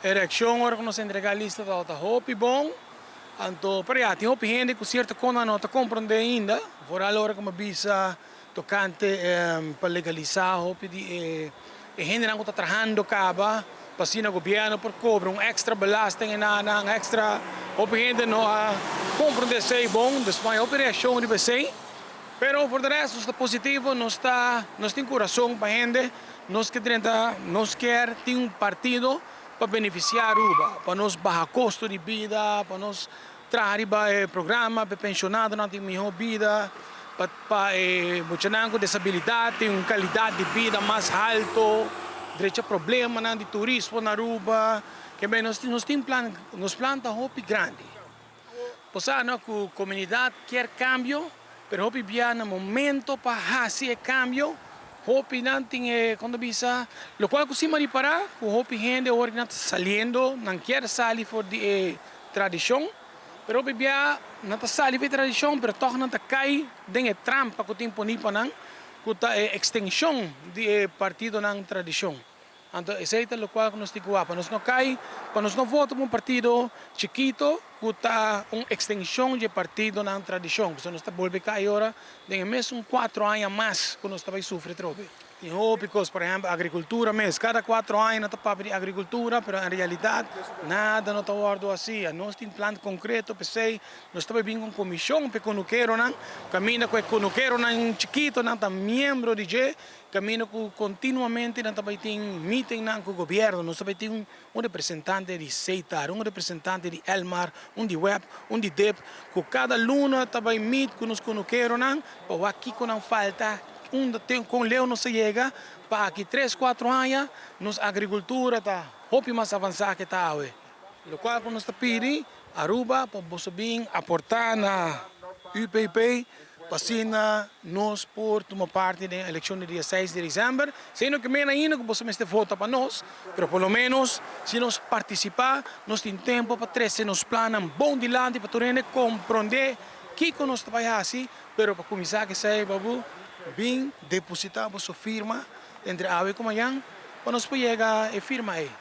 Eleição, hora que nós entregar a lista da hopi bom. Então, para já, tem hopi gente que certa coisa não está compreendendo ainda. Por a hora que me visa tocante para legalizar hopi de gente não está trabalhando caba, para o governo por cobrar extra belasting na extra hopi gente não compreender se bom, depois hopi reação de você. Pero por o resto está positivo, nós tem coração para a gente, nós quer ter partido para beneficiar Aruba, para nós baixar custo de vida, para nós trazer programa para pensionado não ter melhor vida, para muitos com disabilidade ter uma qualidade de vida mais alto, direito a problema de turismo na Aruba, que bem nós temos planta hopi grande. Posano que a comunidade quer cambio, pero hopi bia no momento para fazer cambio. Hopi não tem quando bisa, lo qual costuma reparar, que hopi gente agora não está saliendo, não quer sair fora de tradição, pero hopi bia não está saindo de tradição, pero toch não está cai de trampa que tem ponido não, que está extensão de partido na tradição. Então, esse é o qual nós temos para nós não cai, para nós não votamos um partido chiquito que está uma extensão de partido na tradição. Porque nós estamos voltando agora, tem mesmo 4 anos mais que nós estamos sofrendo trope. Tem hópicos, por exemplo, agricultura mesmo. Cada 4 anos nós estamos para agricultura, mas na realidade nada não está ordo assim. Nós temos plano concreto, pensei, nós estamos vindo com comissão para conuqueiro, caminha com conuqueiro chiquito, não está membro de G. Caminho continuamente nós também tem meeting com o governo, nós também tem representante de Seitar, representante de Elmar, de Web, de DEP, que cada luna também meet com os conuqueiros, para aqui que não falta, com leu não se chega, para aqui 3, 4 anos, nossa agricultura está muito mais avançada que está hoje. O qual nós está pedindo, Aruba, para você vir aportar na UPP, para nós por tomar parte da eleição do dia 6 de dezembro. Sendo que menos ainda que você me vota para nós, mas pelo menos, se nós participar, nós temos tempo para trazer nos planos bom de lado para poder compreender o que nós trabalhamos assim, mas para começar que sei, babu, bem depositar a sua firma entre a e Comanhã, para nós poder chegar a firma aí.